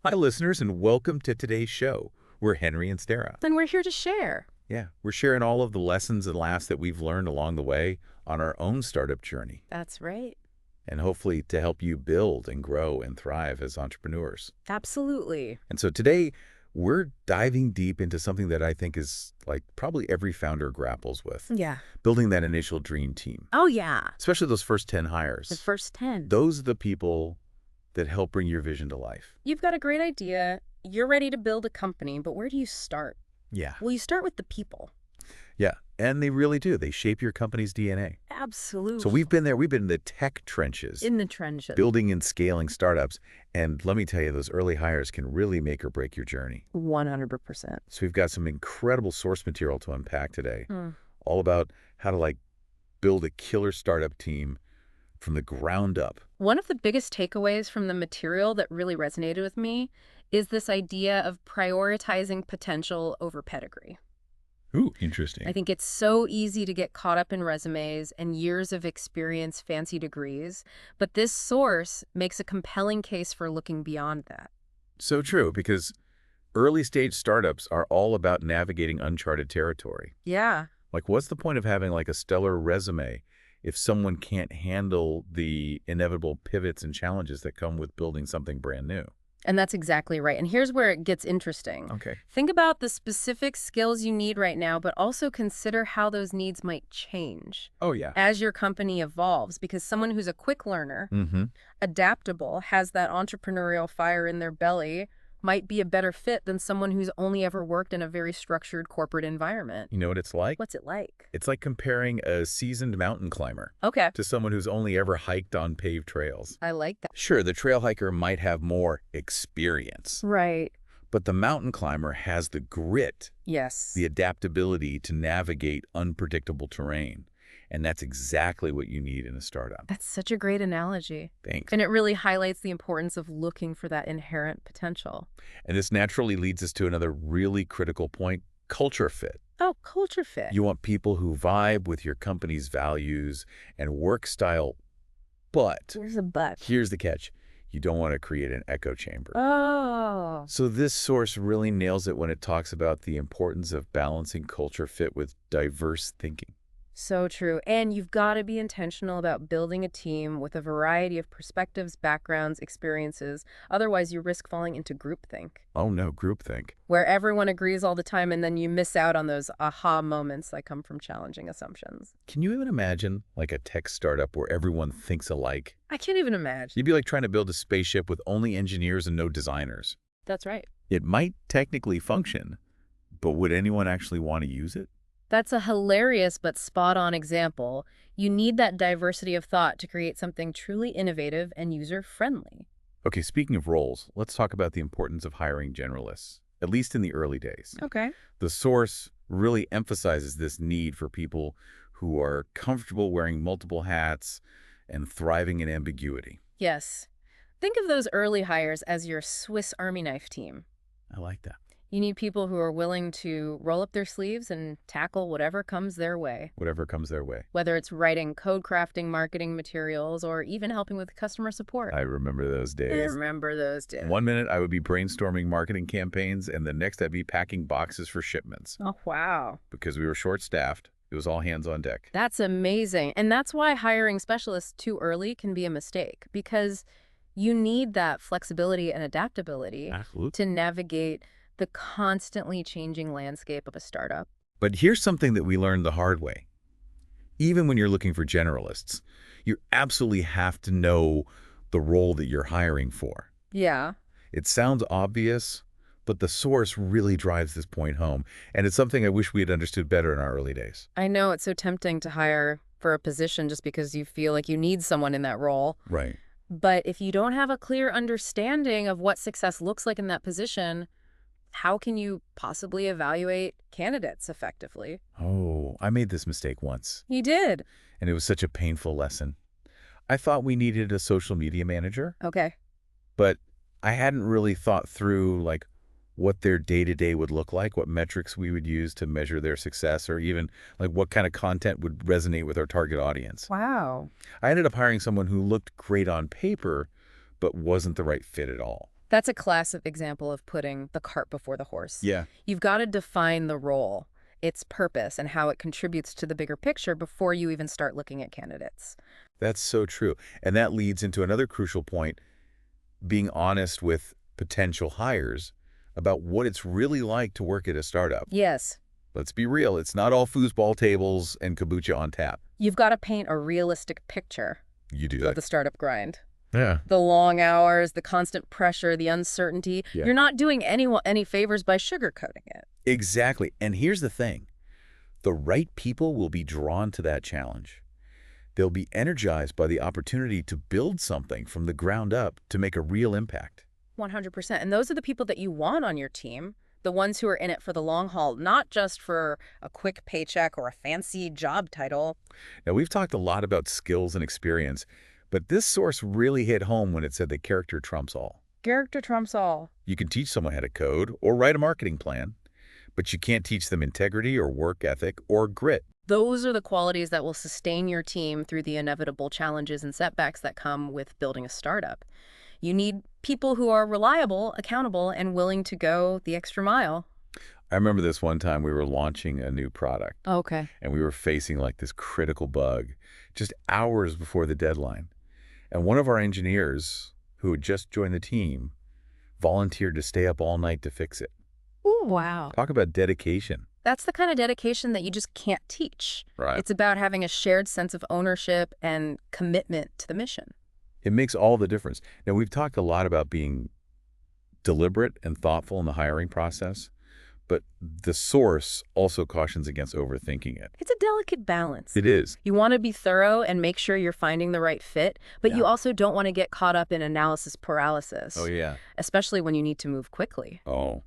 Hi, listeners, and welcome to today's show. We're Henry and Stara. Then we're here to share. Yeah, we're sharing all of the lessons and laughs that we've learned along the way on our own startup journey, That's right. and hopefully to help you build and grow and thrive as entrepreneurs. Absolutely. And so today, we're diving deep into something that I think is like probably every founder grapples with, Yeah. building that initial dream team, Oh, yeah. especially those first 10 The hires. first 10. Those are the people that help bring your vision to life. You've got a great idea. You're ready to build a company, but where do you start? Yeah. Well, you start with the people. Yeah, and they really do. They shape your company's DNA. Absolutely. So we've been there. We've been in the tech trenches, in the trenches. building and scaling startups. And let me tell you, those early hires can really make or break your journey. 100%. So we've got some incredible source material to unpack today, Hmm. all about how to build a killer startup team from the ground up. One of the biggest takeaways from the material that really resonated with me is this idea of prioritizing potential over pedigree. Ooh, interesting. I think it's so easy to get caught up in resumes and years of experience, fancy degrees, but this source makes a compelling case for looking beyond that. So true, because early stage startups are all about navigating uncharted territory. Yeah. Like, what's the point of having a stellar resume if someone can't handle the inevitable pivots and challenges that come with building something brand new? And that's exactly right. And here's where it gets interesting. Okay. Think about the specific skills you need right now, but also consider how those needs might change Oh, yeah. as your company evolves, because someone who's a quick learner, Mm-hmm. adaptable, has that entrepreneurial fire in their belly might be a better fit than someone who's only ever worked in a very structured corporate environment. You know what it's like? What's it like? It's like comparing a seasoned mountain climber Okay. to someone who's only ever hiked on paved trails. I like that. Sure, the trail hiker might have more experience, Right. but the mountain climber has the grit, Yes. the adaptability to navigate unpredictable terrain. And that's exactly what you need in a startup. That's such a great analogy. Thanks. And it really highlights the importance of looking for that inherent potential. And this naturally leads us to another really critical point, culture fit. Oh, culture fit. You want people who vibe with your company's values and work style, but There's a but. here's the catch. You don't want to create an echo chamber. Oh. So this source really nails it when it talks about the importance of balancing culture fit with diverse thinking. So true. And you've got to be intentional about building a team with a variety of perspectives, backgrounds, experiences. Otherwise, you risk falling into groupthink, Oh no, groupthink. where everyone agrees all the time and then you miss out on those aha moments that come from challenging assumptions. Can you even imagine a tech startup where everyone thinks alike? I can't even imagine. You'd be like trying to build a spaceship with only engineers and no designers. That's right. It might technically function, but would anyone actually want to use it? That's a hilarious but spot-on example. You need that diversity of thought to create something truly innovative and user-friendly. Okay, speaking of roles, let's talk about the importance of hiring generalists, at least in the early days. Okay. The source really emphasizes this need for people who are comfortable wearing multiple hats and thriving in ambiguity. Yes. Think of those early hires as your Swiss Army knife team. I like that. You need people who are willing to roll up their sleeves and tackle whatever comes their way, Whatever comes their way. whether it's writing code crafting, marketing materials, or even helping with customer support. I remember those I days. remember those days. One minute I would be brainstorming marketing campaigns, and the next I'd be packing boxes for shipments. Oh, wow. Because we were short-staffed, it was all hands on deck. That's amazing. And that's why hiring specialists too early can be a mistake, because you need that flexibility and adaptability Absolutely. to navigate the constantly changing landscape of a startup. But here's something that we learned the hard way. Even when you're looking for generalists, you absolutely have to know the role that you're hiring for. Yeah. It sounds obvious, but the source really drives this point home, and it's something I wish we had understood better in our early days. I know it's so tempting to hire for a position just because you feel like you need someone in that role. Right. But if you don't have a clear understanding of what success looks like in that position, how can you possibly evaluate candidates effectively? Oh, I made this mistake once, You did. and it was such a painful lesson. I thought we needed a social media manager, Okay. but I hadn't really thought through what their day-to-day would look like, what metrics we would use to measure their success, or even what kind of content would resonate with our target audience. Wow. I ended up hiring someone who looked great on paper, but wasn't the right fit at all. That's a classic example of putting the cart before the horse. Yeah. You've got to define the role, its purpose, and how it contributes to the bigger picture before you even start looking at candidates. That's so true. And that leads into another crucial point, being honest with potential hires about what it's really like to work at a startup. Yes. Let's be real, it's not all foosball tables and kombucha on tap. You've got to paint a realistic picture You do of that. the startup grind. Yeah. The long hours, the constant pressure, the uncertainty. Yeah. You're not doing anyone any favors by sugarcoating it. Exactly. And here's the thing. The right people will be drawn to that challenge. They'll be energized by the opportunity to build something from the ground up to make a real impact. 100%. And those are the people that you want on your team, the ones who are in it for the long haul, not just for a quick paycheck or a fancy job title. Now, we've talked a lot about skills and experience, but this source really hit home when it said that character trumps all. Character trumps all. You can teach someone how to code or write a marketing plan, but you can't teach them integrity or work ethic or grit. Those are the qualities that will sustain your team through the inevitable challenges and setbacks that come with building a startup. You need people who are reliable, accountable, and willing to go the extra mile. I remember this one time we were launching a new product, Okay. and we were facing like this critical bug just hours before the deadline. And one of our engineers, who had just joined the team, volunteered to stay up all night to fix it. Ooh, wow. Talk about dedication. That's the kind of dedication that you just can't teach. Right. It's about having a shared sense of ownership and commitment to the mission. It makes all the difference. Now, we've talked a lot about being deliberate and thoughtful in the hiring process, but the source also cautions against overthinking it. It's a delicate balance. It is. You want to be thorough and make sure you're finding the right fit, but you also don't want to get caught up in analysis paralysis. Oh, yeah. Especially when you need to move quickly. Oh.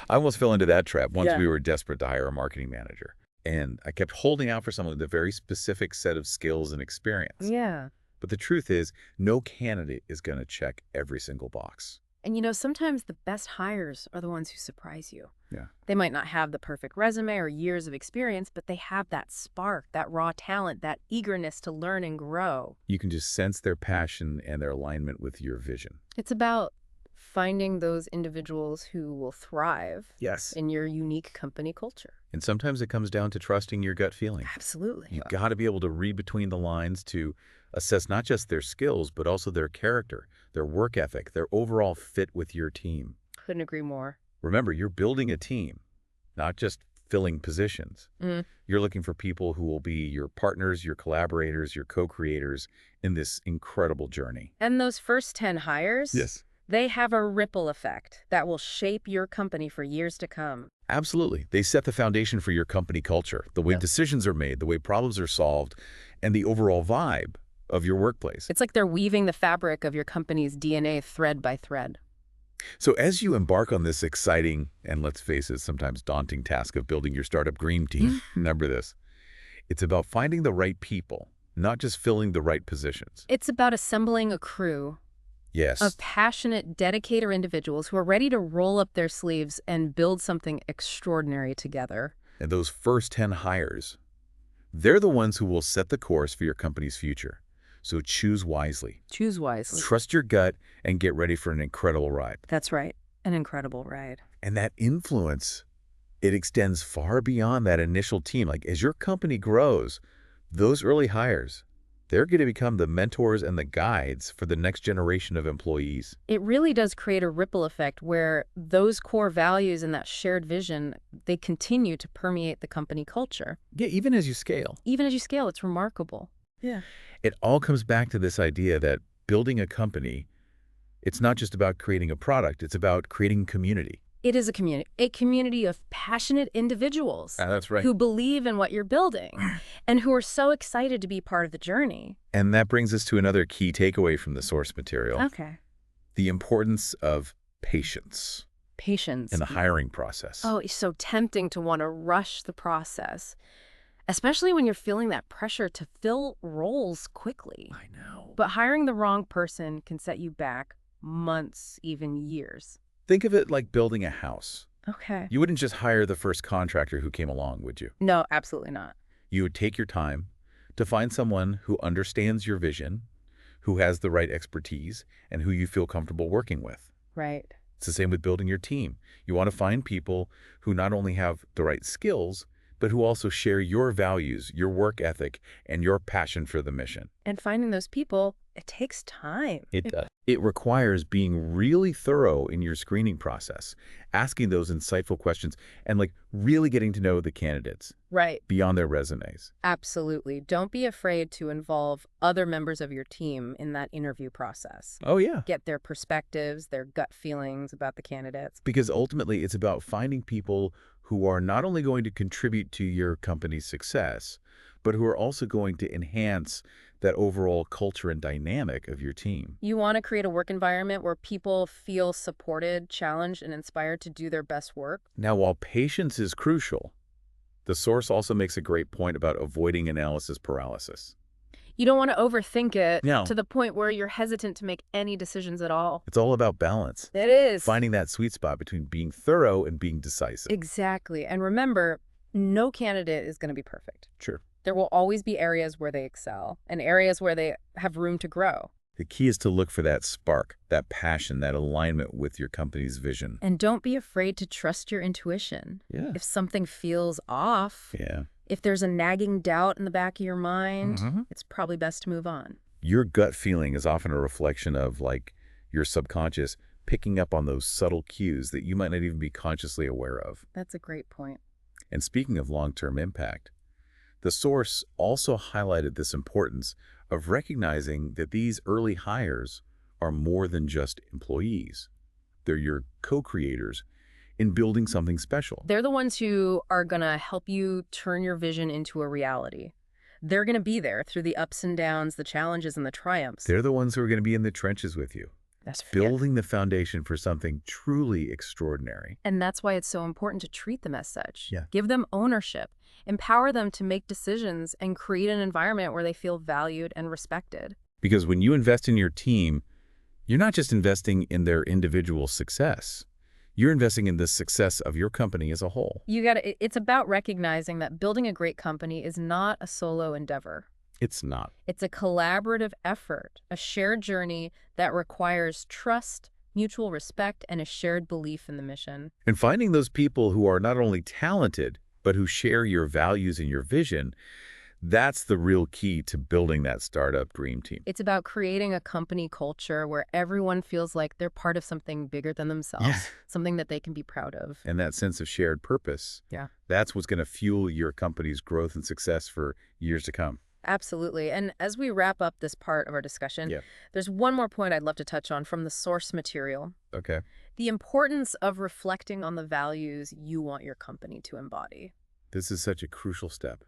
I almost fell into that trap once Yeah. we were desperate to hire a marketing manager. And I kept holding out for someone with a very specific set of skills and experience. Yeah. But the truth is, no candidate is going to check every single box. And sometimes the best hires are the ones who surprise you. Yeah. They might not have the perfect resume or years of experience, but they have that spark, that raw talent, that eagerness to learn and grow. You can just sense their passion and their alignment with your vision. It's about finding those individuals who will thrive Yes. in your unique company culture. And sometimes it comes down to trusting your gut feeling. Absolutely. You got to be able to read between the lines to assess not just their skills, but also their character, their work ethic, their overall fit with your team. Couldn't agree more. Remember, you're building a team, not just filling positions. Mm. You're looking for people who will be your partners, your collaborators, your co-creators in this incredible journey. And those first 10 hires, they have a ripple effect that will shape your company for years to come. Absolutely. They set the foundation for your company culture, the way decisions are made, the way problems are solved, and the overall vibe of your workplace. It's like they're weaving the fabric of your company's DNA thread by thread. So as you embark on this exciting, and let's face it, sometimes daunting task of building your startup dream team, remember this. It's about finding the right people, not just filling the right positions. It's about assembling a crew Yes. of passionate, dedicated individuals who are ready to roll up their sleeves and build something extraordinary together. And those first 10 hires, they're the ones who will set the course for your company's future. So choose wisely. Choose wisely. Trust your gut and get ready for an incredible ride. That's right. An incredible ride. And that influence, it extends far beyond that initial team. Like as your company grows, those early hires, they're going to become the mentors and the guides for the next generation of employees. It really does create a ripple effect where those core values and that shared vision, they continue to permeate the company culture. Yeah, even as you scale. Even as you scale, it's remarkable. Yeah. It all comes back to this idea that building a company, it's not just about creating a product, it's about creating community. It is a community of passionate individuals That's right. who believe in what you're building and who are so excited to be part of the journey. And that brings us to another key takeaway from the source material. Okay. The importance of patience Patience. in the hiring process. Oh, it's so tempting to want to rush the process, especially when you're feeling that pressure to fill roles quickly. I know. But hiring the wrong person can set you back months, even years. Think of it like building a house. Okay. You wouldn't just hire the first contractor who came along, would you? No, absolutely not. You would take your time to find someone who understands your vision, who has the right expertise, and who you feel comfortable working with. Right. It's the same with building your team. You want to find people who not only have the right skills, but who also share your values, your work ethic, and your passion for the mission. And finding those people, it takes time. It does. It requires being really thorough in your screening process, asking those insightful questions, and really getting to know the candidates Right. beyond their resumes. Absolutely. Don't be afraid to involve other members of your team in that interview process. Oh, yeah. Get their perspectives, their gut feelings about the candidates. Because ultimately, it's about finding people who are not only going to contribute to your company's success, but who are also going to enhance that overall culture and dynamic of your team. You want to create a work environment where people feel supported, challenged, and inspired to do their best work. Now, while patience is crucial, the source also makes a great point about avoiding analysis paralysis. You don't want to overthink it No. to the point where you're hesitant to make any decisions at all. It's all about balance, It is. finding that sweet spot between being thorough and being decisive. Exactly. And remember, no candidate is going to be perfect. Sure. There will always be areas where they excel and areas where they have room to grow. The key is to look for that spark, that passion, that alignment with your company's vision. And don't be afraid to trust your intuition. Yeah. If something feels off, Yeah. if there's a nagging doubt in the back of your mind, Mhm. it's probably best to move on. Your gut feeling is often a reflection of your subconscious picking up on those subtle cues that you might not even be consciously aware of. That's a great point. And speaking of long-term impact, the source also highlighted this importance of recognizing that these early hires are more than just employees. They're your co-creators in building something special. They're the ones who are going to help you turn your vision into a reality. They're going to be there through the ups and downs, the challenges and the triumphs. They're the ones who are going to be in the trenches with you, building the foundation for something truly extraordinary. And that's why it's so important to treat them as such. Yeah. Give them ownership, empower them to make decisions, and create an environment where they feel valued and respected. Because when you invest in your team, you're not just investing in their individual success. You're investing in the success of your company as a whole. It's about recognizing that building a great company is not a solo endeavor. It's not. It's a collaborative effort, a shared journey that requires trust, mutual respect, and a shared belief in the mission. And finding those people who are not only talented, but who share your values and your vision, that's the real key to building that startup dream team. It's about creating a company culture where everyone feels like they're part of something bigger than themselves, Yeah. something that they can be proud of. And that sense of shared purpose, Yeah. that's what's going to fuel your company's growth and success for years to come. Absolutely. And as we wrap up this part of our discussion, Yeah. there's one more point I'd love to touch on from the source material. Okay. The importance of reflecting on the values you want your company to embody. This is such a crucial step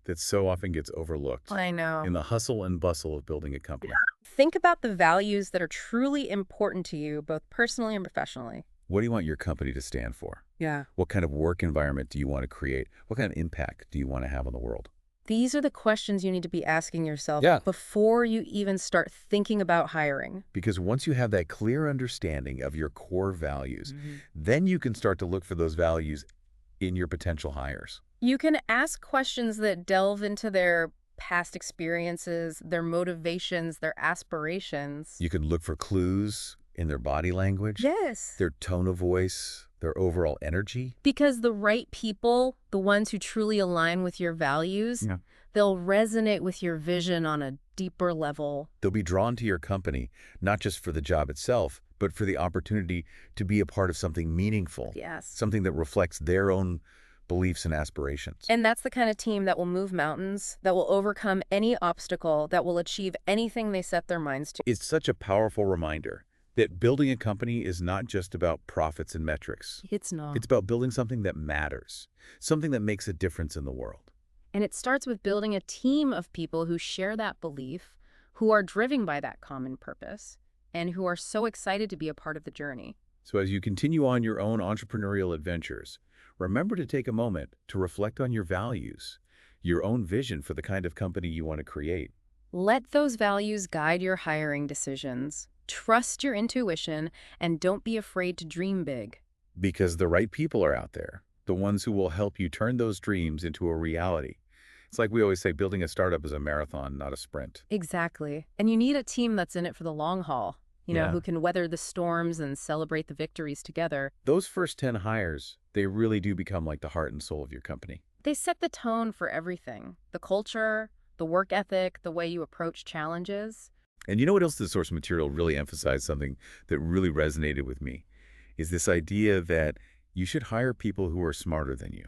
that so often gets overlooked I know. in the hustle and bustle of building a company. Think about the values that are truly important to you, both personally and professionally. What do you want your company to stand for? Yeah. What kind of work environment do you want to create? What kind of impact do you want to have on the world? These are the questions you need to be asking yourself Yeah. before you even start thinking about hiring. Because once you have that clear understanding of your core values, then you can start to look for those values in your potential hires. You can ask questions that delve into their past experiences, their motivations, their aspirations. You can look for clues in their body language, Yes. their tone of voice, their overall energy. Because the right people, the ones who truly align with your values, Yeah. they'll resonate with your vision on a deeper level. They'll be drawn to your company, not just for the job itself, but for the opportunity to be a part of something meaningful, Yes. something that reflects their own beliefs and aspirations. And that's the kind of team that will move mountains, that will overcome any obstacle, that will achieve anything they set their minds to. It's such a powerful reminder that building a company is not just about profits and metrics. It's not. It's about building something that matters, something that makes a difference in the world. And it starts with building a team of people who share that belief, who are driven by that common purpose, and who are so excited to be a part of the journey. So as you continue on your own entrepreneurial adventures, remember to take a moment to reflect on your values, your own vision for the kind of company you want to create. Let those values guide your hiring decisions. Trust your intuition, and don't be afraid to dream big. Because the right people are out there, the ones who will help you turn those dreams into a reality. It's like we always say, building a startup is a marathon, not a sprint. Exactly. And you need a team that's in it for the long haul. Yeah. who can weather the storms and celebrate the victories together. Those first 10 hires, they really do become like the heart and soul of your company. They set the tone for everything: the culture, the work ethic, the way you approach challenges. And you know what else the source material really emphasized, something that really resonated with me, is this idea that you should hire people who are smarter than you.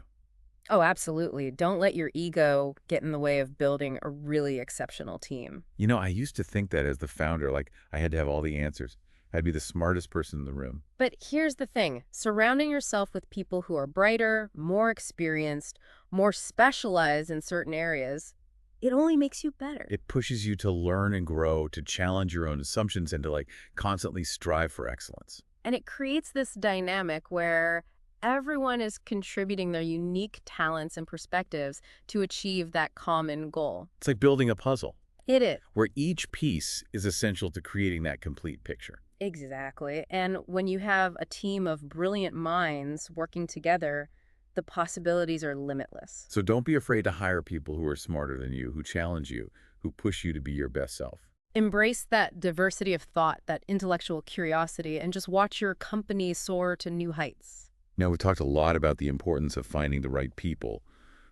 Oh, absolutely. Don't let your ego get in the way of building a really exceptional team. You know, I used to think that as the founder, like I had to have all the answers. I'd be the smartest person in the room. But here's the thing: surrounding yourself with people who are brighter, more experienced, more specialized in certain areas, it only makes you better. It pushes you to learn and grow, to challenge your own assumptions, and to like constantly strive for excellence. And it creates this dynamic where everyone is contributing their unique talents and perspectives to achieve that common goal. It's like building a puzzle, It is. where each piece is essential to creating that complete picture. Exactly. And when you have a team of brilliant minds working together, the possibilities are limitless. So don't be afraid to hire people who are smarter than you, who challenge you, who push you to be your best self. Embrace that diversity of thought, that intellectual curiosity, and just watch your company soar to new heights. Now, we've talked a lot about the importance of finding the right people,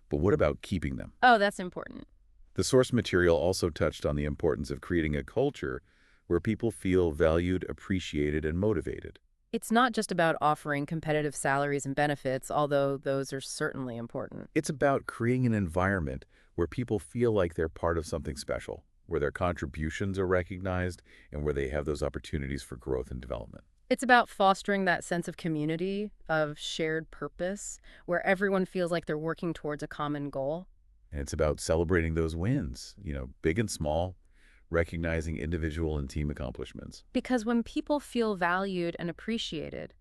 but what about keeping them? Oh, that's important. The source material also touched on the importance of creating a culture where people feel valued, appreciated, and motivated. It's not just about offering competitive salaries and benefits, although those are certainly important. It's about creating an environment where people feel like they're part of something special, where their contributions are recognized, and where they have those opportunities for growth and development. It's about fostering that sense of community, of shared purpose, where everyone feels like they're working towards a common goal. And it's about celebrating those wins, big and small, recognizing individual and team accomplishments. Because when people feel valued and appreciated,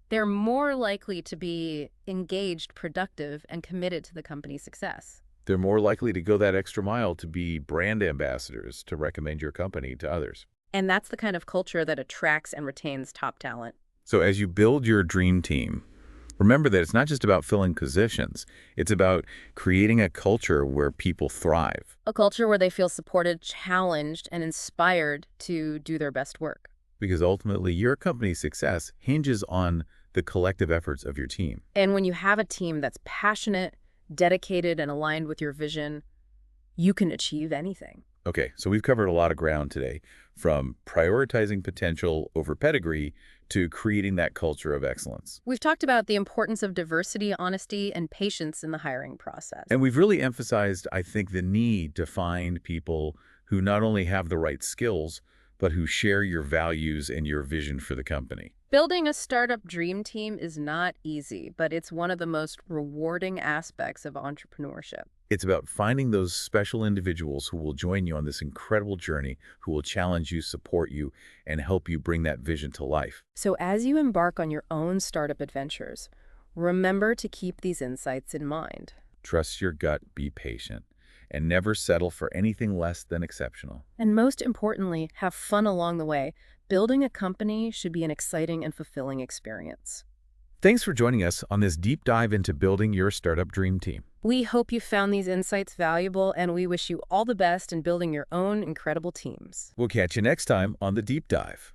they're more likely to be engaged, productive, and committed to the company's success. They're more likely to go that extra mile to be brand ambassadors, to recommend your company to others. And that's the kind of culture that attracts and retains top talent. So as you build your dream team, remember that it's not just about filling positions. It's about creating a culture where people thrive. A culture where they feel supported, challenged, and inspired to do their best work. Because ultimately, your company's success hinges on the collective efforts of your team. And when you have a team that's passionate, dedicated, and aligned with your vision, you can achieve anything. Okay, so we've covered a lot of ground today, from prioritizing potential over pedigree to creating that culture of excellence. We've talked about the importance of diversity, honesty, and patience in the hiring process. And we've really emphasized, I think, the need to find people who not only have the right skills, but who share your values and your vision for the company. Building a startup dream team is not easy, but it's one of the most rewarding aspects of entrepreneurship. It's about finding those special individuals who will join you on this incredible journey, who will challenge you, support you, and help you bring that vision to life. So as you embark on your own startup adventures, remember to keep these insights in mind. Trust your gut, be patient, and never settle for anything less than exceptional. And most importantly, have fun along the way. Building a company should be an exciting and fulfilling experience. Thanks for joining us on this deep dive into building your startup dream team. We hope you found these insights valuable, and we wish you all the best in building your own incredible teams. We'll catch you next time on The Deep Dive.